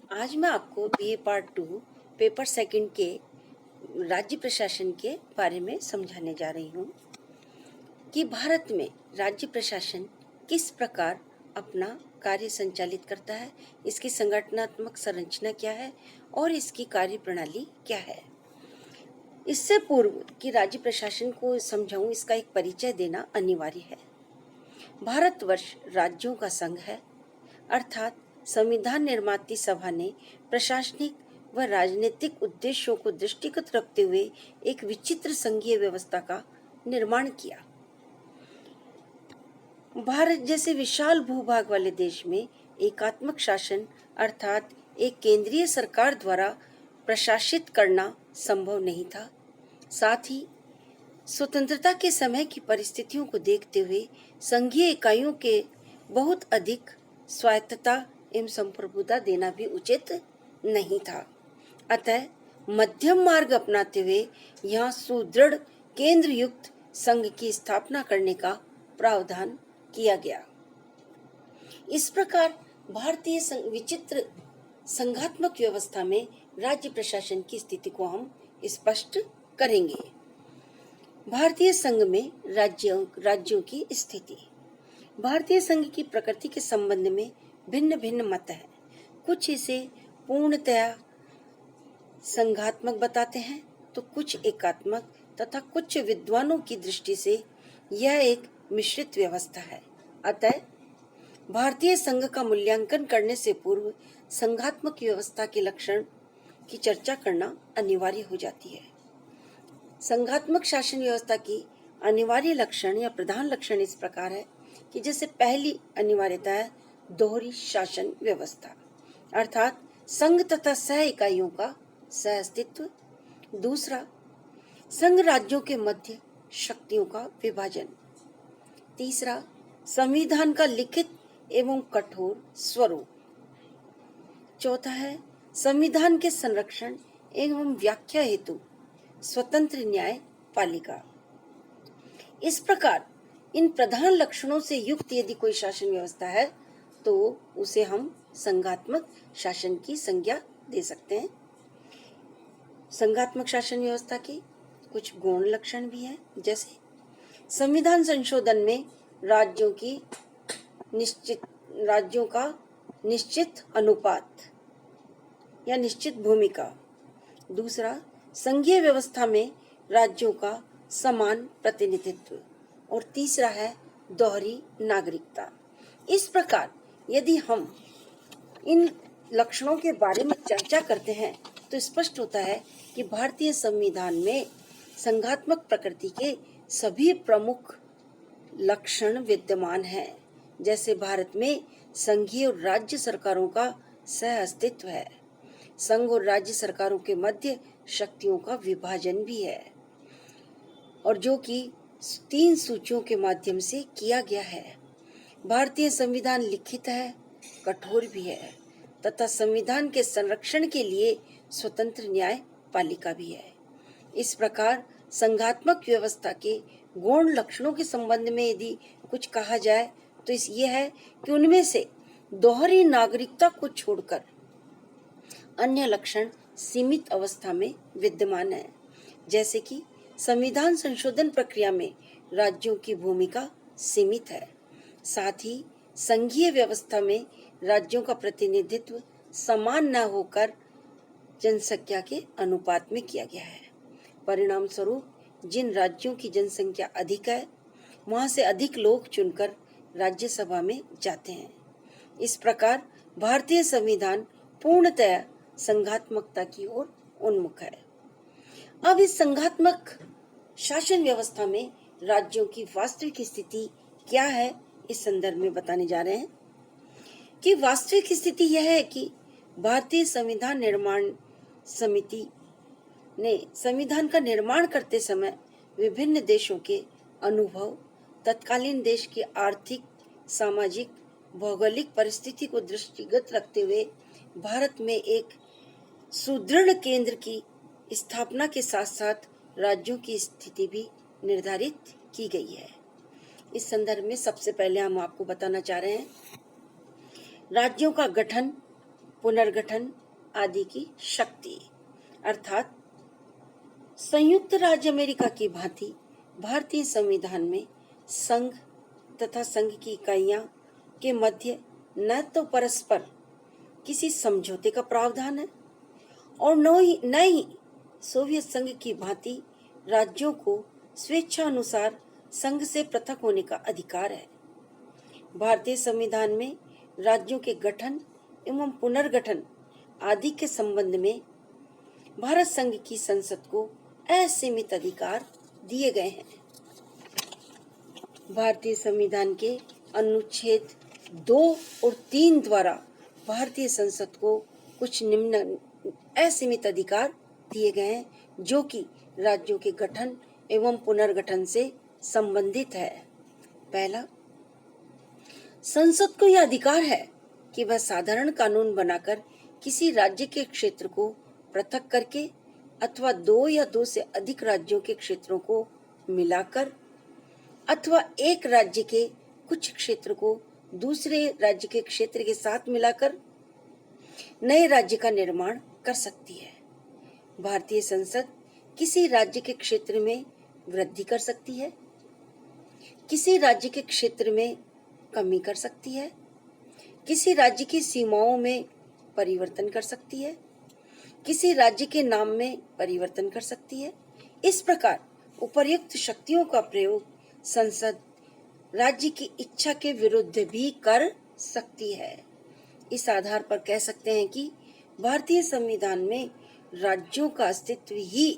आज मैं आपको बीए पार्ट 2 पेपर सेकंड के राज्य प्रशासन के बारे में समझाने जा रही हूँ कि भारत में राज्य प्रशासन किस प्रकार अपना कार्य संचालित करता है, इसकी संगठनात्मक संरचना क्या है और इसकी कार्य प्रणाली क्या है। इससे पूर्व कि राज्य प्रशासन को समझाऊं, इसका एक परिचय देना अनिवार्य है। भारतवर्ष राज्यों का संघ है, अर्थात संविधान निर्माती सभा ने प्रशासनिक व राजनीतिक उद्देश्यों को दृष्टिगत रखते हुए एक विचित्र संघीय व्यवस्था का निर्माण किया। भारत जैसे विशाल भूभाग वाले देश में एकात्मक शासन अर्थात एक केंद्रीय सरकार द्वारा प्रशासित करना संभव नहीं था। साथ ही स्वतंत्रता के समय की परिस्थितियों को देखते हुए संघीय इकाइयों के बहुत अधिक स्वायत्तता एवं संप्रभुता देना भी उचित नहीं था। अतः मध्यम मार्ग अपनाते हुए यहाँ सुदृढ़ केंद्र युक्त संघ की स्थापना करने का प्रावधान किया गया। इस प्रकार भारतीय विचित्र संघात्मक व्यवस्था में राज्य प्रशासन की स्थिति को हम स्पष्ट करेंगे। भारतीय संघ में राज्यों की स्थिति। भारतीय संघ की प्रकृति के संबंध में भिन्न भिन्न मत है। कुछ इसे पूर्णतया संघात्मक बताते हैं तो कुछ एकात्मक तथा कुछ विद्वानों की दृष्टि से यह एक मिश्रित व्यवस्था है। अतः भारतीय संघ का मूल्यांकन करने से पूर्व संघात्मक व्यवस्था के लक्षण की चर्चा करना अनिवार्य हो जाती है। संघात्मक शासन व्यवस्था की अनिवार्य लक्षण या प्रधान लक्षण इस प्रकार है कि जैसे पहली अनिवार्यता है दोहरी शासन व्यवस्था, अर्थात संघ तथा सह इकाइयों का सह अस्तित्व। दूसरा, संघ राज्यों के मध्य शक्तियों का विभाजन। तीसरा, संविधान का लिखित एवं कठोर स्वरूप। चौथा है संविधान के संरक्षण एवं व्याख्या हेतु स्वतंत्र न्याय पालिका। इस प्रकार इन प्रधान लक्षणों से युक्त यदि कोई शासन व्यवस्था है तो उसे हम संघात्मक शासन की संज्ञा दे सकते हैं। संघात्मक शासन व्यवस्था के कुछ गौण लक्षण भी हैं, जैसे संविधान संशोधन में राज्यों का निश्चित अनुपात या निश्चित भूमिका। दूसरा, संघीय व्यवस्था में राज्यों का समान प्रतिनिधित्व। और तीसरा है दोहरी नागरिकता। इस प्रकार यदि हम इन लक्षणों के बारे में चर्चा करते हैं तो स्पष्ट होता है कि भारतीय संविधान में संघात्मक प्रकृति के सभी प्रमुख लक्षण विद्यमान हैं। जैसे भारत में संघीय और राज्य सरकारों का सह अस्तित्व है, संघ और राज्य सरकारों के मध्य शक्तियों का विभाजन भी है, और जो कि 3 सूचियों के माध्यम से किया गया है। भारतीय संविधान लिखित है, कठोर भी है तथा संविधान के संरक्षण के लिए स्वतंत्र न्याय पालिका भी है। इस प्रकार संघात्मक व्यवस्था के गौण लक्षणों के संबंध में यदि कुछ कहा जाए तो ये है कि उनमें से दोहरी नागरिकता को छोड़कर अन्य लक्षण सीमित अवस्था में विद्यमान है। जैसे कि संविधान संशोधन प्रक्रिया में राज्यों की भूमिका सीमित है। साथ ही संघीय व्यवस्था में राज्यों का प्रतिनिधित्व समान न होकर जनसंख्या के अनुपात में किया गया है। परिणाम स्वरूप जिन राज्यों की जनसंख्या अधिक है वहां से अधिक लोग चुनकर राज्यसभा में जाते हैं। इस प्रकार भारतीय संविधान पूर्णतया संघात्मकता की ओर उन्मुख है। अब इस संघात्मक शासन व्यवस्था में राज्यों की वास्तविक स्थिति क्या है, इस संदर्भ में बताने जा रहे हैं कि वास्तविक स्थिति यह है कि भारतीय संविधान निर्माण समिति ने संविधान का निर्माण करते समय विभिन्न देशों के अनुभव, तत्कालीन देश की आर्थिक, सामाजिक, भौगोलिक परिस्थिति को दृष्टिगत रखते हुए भारत में एक सुदृढ़ केंद्र की स्थापना के साथ साथ राज्यों की स्थिति भी निर्धारित की गई है। इस संदर्भ में सबसे पहले हम आपको बताना चाह रहे हैं राज्यों का गठन, पुनर्गठन आदि की शक्ति। अर्थात संयुक्त राज्य अमेरिका की भांति भारतीय संविधान में संघ तथा संघ की इकाइयां के मध्य न तो परस्पर किसी समझौते का प्रावधान है और न ही सोवियत संघ की भांति राज्यों को स्वेच्छा अनुसार संघ से पृथक होने का अधिकार है। भारतीय संविधान में राज्यों के गठन एवं पुनर्गठन आदि के संबंध में भारत संघ की संसद को असीमित अधिकार दिए गए हैं। भारतीय संविधान के अनुच्छेद 2 और 3 द्वारा भारतीय संसद को कुछ निम्न असीमित अधिकार दिए गए हैं जो कि राज्यों के गठन एवं पुनर्गठन से संबंधित है। पहला, संसद को यह अधिकार है कि वह साधारण कानून बनाकर किसी राज्य के क्षेत्र को पृथक करके अथवा 2 या 2 से अधिक राज्यों के क्षेत्रों को मिलाकर अथवा एक राज्य के कुछ क्षेत्र को दूसरे राज्य के क्षेत्र के साथ मिलाकर नए राज्य का निर्माण कर सकती है। भारतीय संसद किसी राज्य के क्षेत्र में वृद्धि कर सकती है, किसी राज्य के क्षेत्र में कमी कर सकती है, किसी राज्य की सीमाओं में परिवर्तन कर सकती है, किसी राज्य के नाम में परिवर्तन कर सकती है। इस प्रकार उपर्युक्त शक्तियों का प्रयोग संसद राज्य की इच्छा के विरुद्ध भी कर सकती है। इस आधार पर कह सकते हैं कि भारतीय संविधान में राज्यों का अस्तित्व ही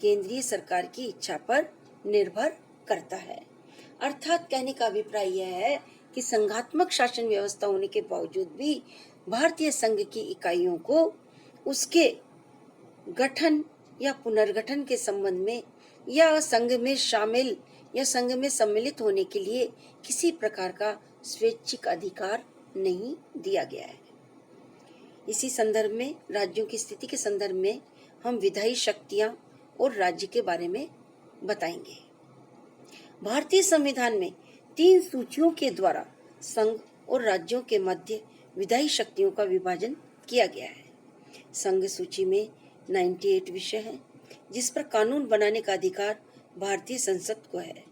केंद्रीय सरकार की इच्छा पर निर्भर करता है। अर्थात कहने का अभिप्राय यह है कि संघात्मक शासन व्यवस्था होने के बावजूद भी भारतीय संघ की इकाइयों को उसके गठन या पुनर्गठन के संबंध में या संघ में शामिल या संघ में सम्मिलित होने के लिए किसी प्रकार का स्वैच्छिक अधिकार नहीं दिया गया है। इसी संदर्भ में राज्यों की स्थिति के संदर्भ में हम विधायी शक्तियां और राज्य के बारे में बताएंगे। भारतीय संविधान में 3 सूचियों के द्वारा संघ और राज्यों के मध्य विधायी शक्तियों का विभाजन किया गया है। संघ सूची में 98 विषय हैं जिस पर कानून बनाने का अधिकार भारतीय संसद को है।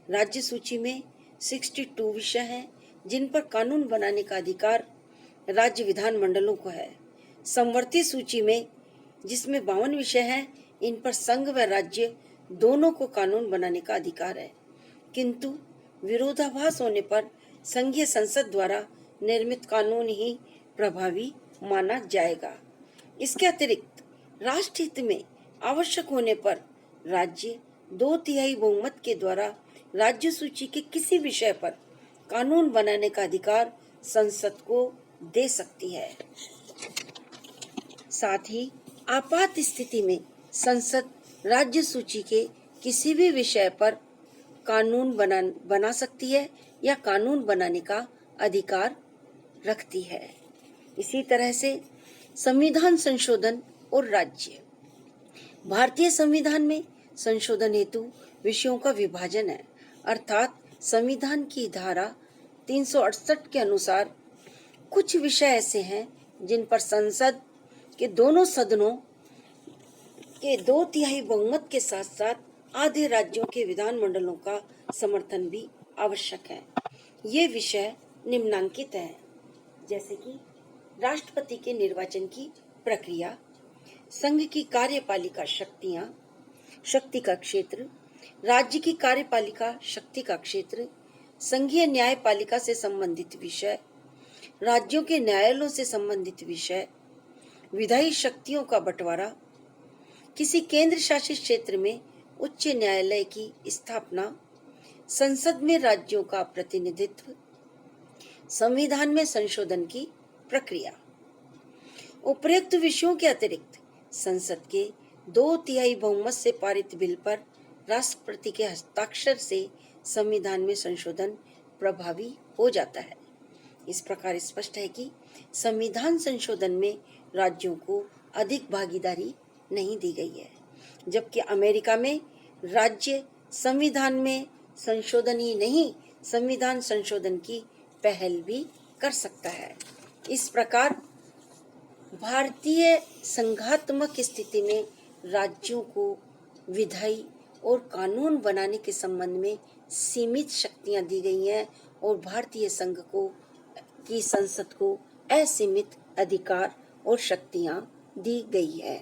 राज्य सूची में 62 विषय हैं जिन पर कानून बनाने का अधिकार राज्य विधान मंडलों को है। समवर्ती सूची में जिसमें 52 विषय हैं, इन पर संघ व राज्य दोनों को कानून बनाने का अधिकार है, किंतु विरोधाभास होने पर संघीय संसद द्वारा निर्मित कानून ही प्रभावी माना जाएगा। इसके अतिरिक्त राष्ट्र हित में आवश्यक होने पर राज्य 2/3 बहुमत के द्वारा राज्य सूची के किसी विषय पर कानून बनाने का अधिकार संसद को दे सकती है। साथ ही आपात स्थिति में संसद राज्य सूची के किसी भी विषय पर कानून बना सकती है या कानून बनाने का अधिकार रखती है। इसी तरह से संविधान संशोधन और राज्य। भारतीय संविधान में संशोधन हेतु विषयों का विभाजन है, अर्थात संविधान की धारा 368 के अनुसार कुछ विषय ऐसे हैं जिन पर संसद के दोनों सदनों के 2/3 बहुमत के साथ साथ आधे राज्यों के विधान मंडलों का समर्थन भी आवश्यक है। ये विषय निम्नांकित हैं, जैसे कि राष्ट्रपति के निर्वाचन की प्रक्रिया, संघ की कार्यपालिका शक्तियां, शक्ति का क्षेत्र, राज्य की कार्यपालिका शक्ति का क्षेत्र, संघीय न्यायपालिका से संबंधित विषय, राज्यों के न्यायालयों से संबंधित विषय, विधायी शक्तियों का बंटवारा, किसी केंद्र शासित क्षेत्र में उच्च न्यायालय की स्थापना, संसद में राज्यों का प्रतिनिधित्व, संविधान में संशोधन की प्रक्रिया। उपरोक्त विषयों के अतिरिक्त संसद के 2/3 बहुमत से पारित बिल पर राष्ट्रपति के हस्ताक्षर से संविधान में संशोधन प्रभावी हो जाता है। इस प्रकार स्पष्ट है कि संविधान संशोधन में राज्यों को अधिक भागीदारी नहीं दी गई है, जबकि अमेरिका में राज्य संविधान में संशोधन ही नहीं, संविधान संशोधन की पहल भी कर सकता है। इस प्रकार भारतीय संघात्मक स्थिति में राज्यों को विधायी और कानून बनाने के संबंध में सीमित शक्तियां दी गई हैं और भारतीय संघ को की संसद को असीमित अधिकार और शक्तियां दी गई है।